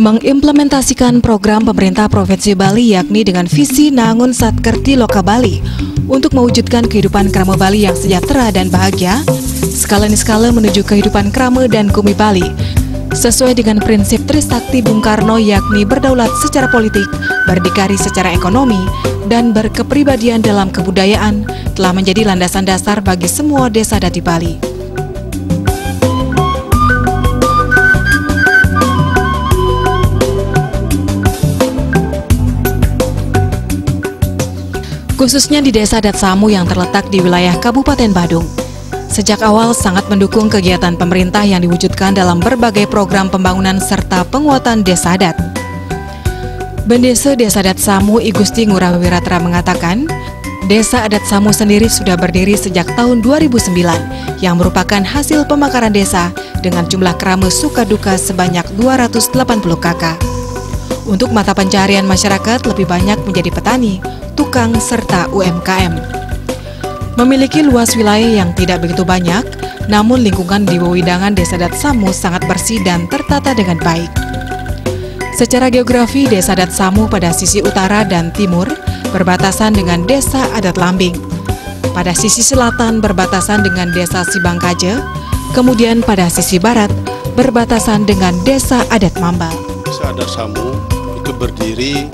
mengimplementasikan program pemerintah Provinsi Bali yakni dengan visi Nangun Satkerti Loka Bali untuk mewujudkan kehidupan krama Bali yang sejahtera dan bahagia, skala-skala menuju kehidupan krama dan Kumi Bali, sesuai dengan prinsip Trisakti Bung Karno yakni berdaulat secara politik, berdikari secara ekonomi, dan berkepribadian dalam kebudayaan telah menjadi landasan dasar bagi semua desa adat di Bali. Khususnya di Desa Adat Samu yang terletak di wilayah Kabupaten Badung. Sejak awal sangat mendukung kegiatan pemerintah yang diwujudkan dalam berbagai program pembangunan serta penguatan desa adat. Bendesa Desa Adat Samu I Gusti Ngurah Wiratra mengatakan, Desa Adat Samu sendiri sudah berdiri sejak tahun 2009 yang merupakan hasil pemekaran desa dengan jumlah krama suka duka sebanyak 280 kakak. Untuk mata pencaharian masyarakat lebih banyak menjadi petani, tukang, serta UMKM. Memiliki luas wilayah yang tidak begitu banyak, namun lingkungan di wewidangan Desa Adat Samu sangat bersih dan tertata dengan baik. Secara geografi, Desa Adat Samu pada sisi utara dan timur berbatasan dengan Desa Adat Lambing. Pada sisi selatan berbatasan dengan Desa Sibangkaje, kemudian pada sisi barat berbatasan dengan Desa Adat Mambal. Desa Adat Samu itu berdiri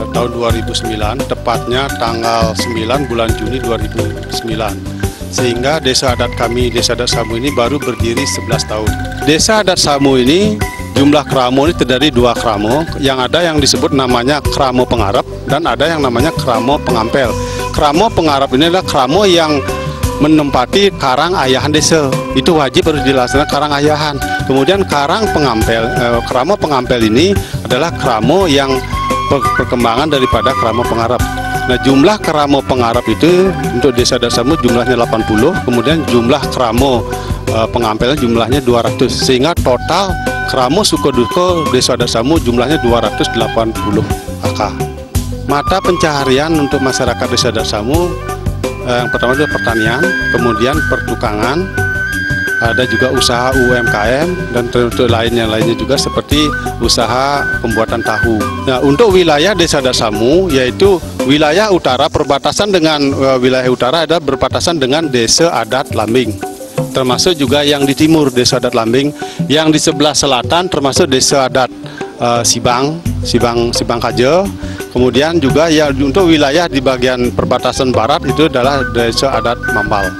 tahun 2009, tepatnya tanggal 9 bulan Juni 2009. Sehingga desa adat kami, Desa Adat Samu ini baru berdiri 11 tahun. Desa Adat Samu ini, jumlah kramo ini terdiri 2 kramo, yang ada yang disebut namanya kramo pengarap dan ada yang namanya kramo pengampel. Kramo pengarap ini adalah kramo yang menempati karang ayahan desa. Itu wajib harus dilaksanakan karang ayahan. Kemudian karang pengampel, kramo pengampel ini adalah kramo yang perkembangan daripada kramo pengarap. Nah, jumlah kramo pengarap itu untuk Desa Adat Samu jumlahnya 80, kemudian jumlah kramo pengampelnya jumlahnya 200, sehingga total kramo suku duka Desa Adat Samu jumlahnya 280 kakak. Mata pencaharian untuk masyarakat Desa Adat Samu yang pertama adalah pertanian, kemudian pertukangan, ada juga usaha UMKM dan untuk lainnya juga seperti usaha pembuatan tahu. Nah, untuk wilayah Desa Adat Samu yaitu wilayah utara perbatasan dengan wilayah utara adalah berbatasan dengan Desa Adat Lambing. Termasuk juga yang di timur Desa Adat Lambing, yang di sebelah selatan termasuk Desa Adat Sibangkaje. Kemudian juga ya untuk wilayah di bagian perbatasan barat itu adalah Desa Adat Mambal.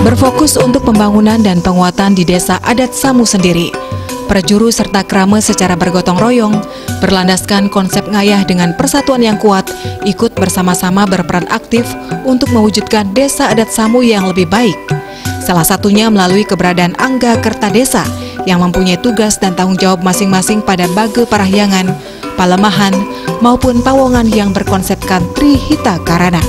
Berfokus untuk pembangunan dan penguatan di Desa Adat Samu sendiri, perjuru serta krama secara bergotong royong, berlandaskan konsep ngayah dengan persatuan yang kuat, ikut bersama-sama berperan aktif untuk mewujudkan Desa Adat Samu yang lebih baik. Salah satunya melalui keberadaan Angga Kerta Desa yang mempunyai tugas dan tanggung jawab masing-masing pada Bage Parahyangan, Palemahan, maupun Pawongan yang berkonsepkan Trihita Karana.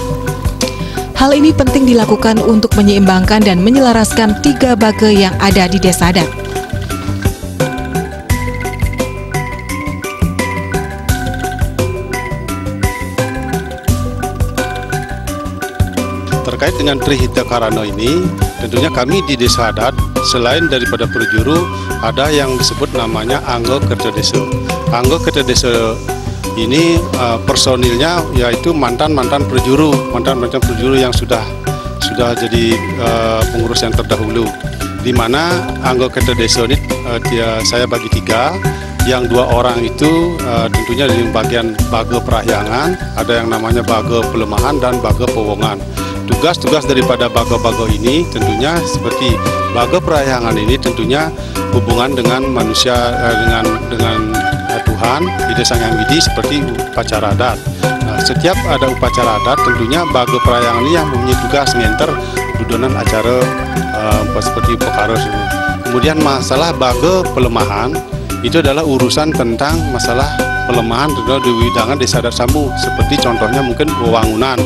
Hal ini penting dilakukan untuk menyeimbangkan dan menyelaraskan 3 bage yang ada di desa adat. Terkait dengan Trihita Karana ini, tentunya kami di desa adat, selain daripada perjuru, ada yang disebut namanya Angga Kerta Desa. Angga Kerta Desa ini personilnya yaitu mantan-mantan perjuru yang sudah jadi pengurus yang terdahulu. Di mana Angga Kerta Desa ini saya bagi 3, yang 2 orang itu tentunya dari bagian Bage Parahyangan, ada yang namanya Bage Pelemahan dan Bage Pawongan. Tugas-tugas daripada bage-bage ini tentunya seperti Bage Parahyangan ini tentunya hubungan dengan manusia, dengan Tuhan di Desa Sang Hyang Widi seperti upacara adat. Nah, setiap ada upacara adat tentunya Bage Parahyangan ini yang mempunyai tugas ngenter dudunan acara seperti perkara. Kemudian masalah Bage Pelemahan itu adalah urusan tentang masalah pelemahan di widangan Desa Adat Samu, seperti contohnya mungkin wewangunan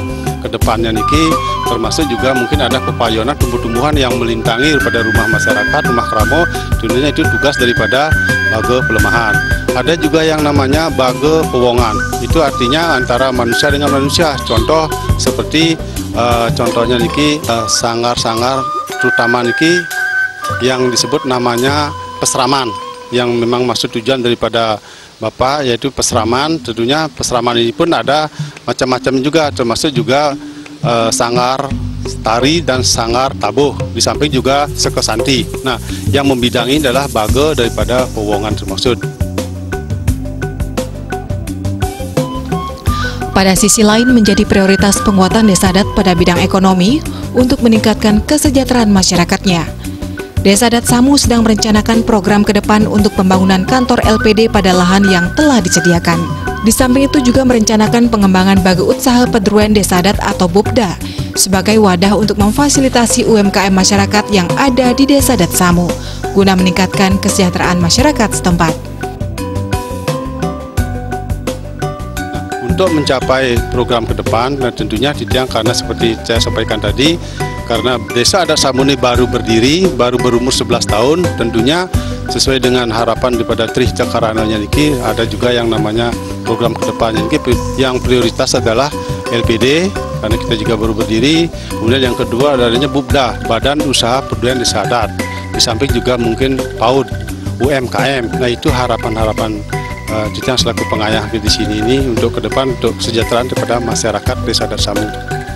kedepannya niki, termasuk juga mungkin ada pepayonan tumbuh-tumbuhan yang melintangi pada rumah masyarakat, rumah kramo, tentunya itu tugas daripada Bage Pelemahan. Ada juga yang namanya Bage Pawongan, itu artinya antara manusia dengan manusia, contoh seperti contohnya niki sangar-sangar terutama niki yang disebut namanya pesraman, yang memang maksud tujuan daripada Bapak yaitu pesraman. Tentunya pesraman ini pun ada macam-macam juga, termasuk juga sangar tari dan sangar tabuh, di samping juga sekesanti. Nah, yang membidangi adalah bage daripada Powongan termaksud. Pada sisi lain menjadi prioritas penguatan desa adat pada bidang ekonomi untuk meningkatkan kesejahteraan masyarakatnya. Desa Adat Samu sedang merencanakan program ke depan untuk pembangunan kantor LPD pada lahan yang telah disediakan. Di samping itu juga merencanakan pengembangan Bage Usaha Pedruan Desa Adat atau BUPDA sebagai wadah untuk memfasilitasi UMKM masyarakat yang ada di Desa Adat Samu guna meningkatkan kesejahteraan masyarakat setempat. Untuk mencapai program ke depan, nah tentunya Titiang, karena seperti saya sampaikan tadi, karena Desa Adat Samu ini baru berdiri, baru berumur 11 tahun, tentunya sesuai dengan harapan daripada Tri Cakarananya niki, ada juga yang namanya program ke depannya niki, yang prioritas adalah LPD, karena kita juga baru berdiri. Kemudian yang kedua adanya BUPDA, Badan Usaha Pedruan Desa Adat. Di samping juga mungkin PAUD, UMKM. Nah, itu harapan-harapan Titiang selaku pengayah di sini ini untuk ke depan, untuk kesejahteraan kepada masyarakat Desa Adat Samu.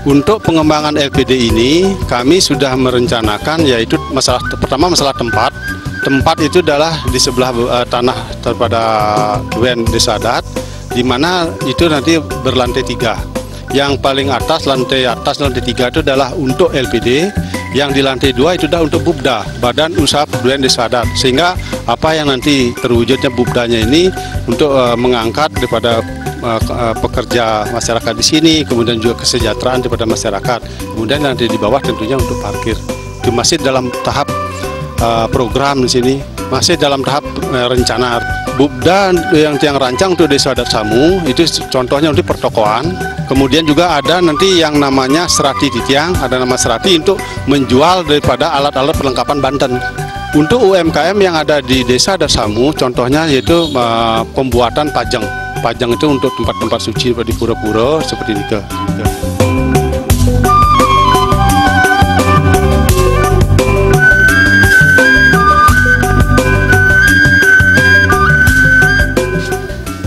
Untuk pengembangan LPD ini kami sudah merencanakan, yaitu pertama masalah tempat. Tempat itu adalah di sebelah tanah daripada Duen Desa Adat, di mana itu nanti berlantai 3. Yang paling atas, lantai 3 itu adalah untuk LPD, yang di lantai 2 itu adalah untuk BUPDA, Badan Usaha Pedruan Desa Adat. Sehingga apa yang nanti terwujudnya BUPDA-nya ini untuk mengangkat daripada pekerja masyarakat di sini, kemudian juga kesejahteraan daripada masyarakat. Kemudian nanti di bawah tentunya untuk parkir. Itu masih dalam tahap program di sini, masih dalam tahap rencana. BUPDA yang rancang untuk Desa Adat Samu itu contohnya untuk pertokoan. Kemudian juga ada nanti yang namanya serati Titiang, ada nama serati untuk menjual daripada alat-alat perlengkapan Banten. Untuk UMKM yang ada di Desa Adat Samu, contohnya yaitu pembuatan pajang. Pajang itu untuk tempat-tempat suci di pura-pura seperti itu.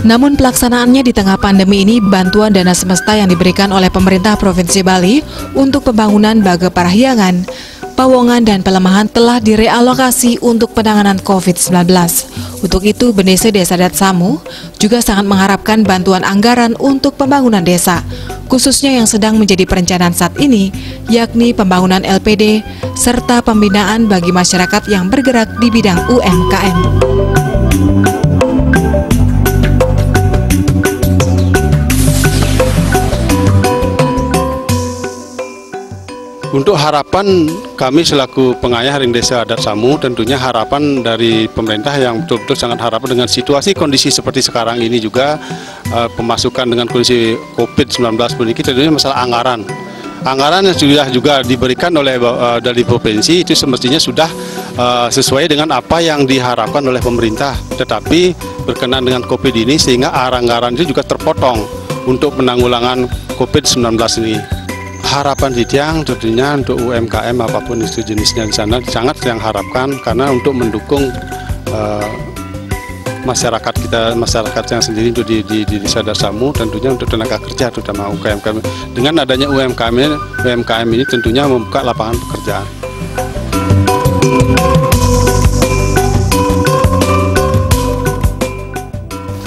Namun pelaksanaannya di tengah pandemi ini, bantuan dana semesta yang diberikan oleh pemerintah Provinsi Bali untuk pembangunan Bage Parahyangan, Powongan dan pelemahan telah direalokasi untuk penanganan COVID-19. Untuk itu, BNDES Desa Adat Samu juga sangat mengharapkan bantuan anggaran untuk pembangunan desa, khususnya yang sedang menjadi perencanaan saat ini, yakni pembangunan LPD serta pembinaan bagi masyarakat yang bergerak di bidang UMKM. Untuk harapan kami selaku pengayah Ring Desa Adat Samu, tentunya harapan dari pemerintah yang betul-betul sangat harapan dengan situasi kondisi seperti sekarang ini juga, pemasukan dengan kondisi COVID-19 ini tentunya masalah anggaran. Anggaran yang sudah juga diberikan oleh dari provinsi itu semestinya sudah sesuai dengan apa yang diharapkan oleh pemerintah. Tetapi berkenan dengan COVID ini sehingga anggaran itu juga terpotong untuk penanggulangan COVID-19 ini. Harapan Titiang tentunya untuk UMKM apapun itu jenisnya di sana sangat yang harapkan, karena untuk mendukung masyarakat kita, masyarakat yang sendiri untuk di Desa Adat Samu, tentunya untuk tenaga kerja terutama UMKM. Dengan adanya UMKM ini tentunya membuka lapangan pekerjaan.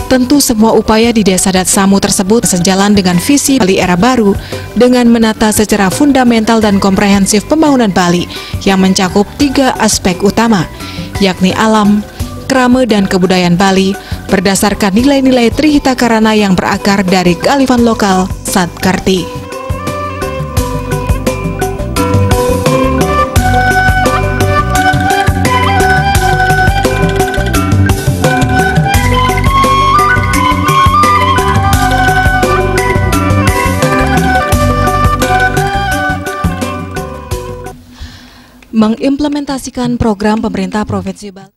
Tentu semua upaya di Desa Adat Samu tersebut sejalan dengan visi Bali Era Baru dengan menata secara fundamental dan komprehensif pembangunan Bali yang mencakup 3 aspek utama, yakni alam, krama, dan kebudayaan Bali berdasarkan nilai-nilai Trihitakarana yang berakar dari kearifan lokal Satkarti. Mengimplementasikan program pemerintah Provinsi Bali.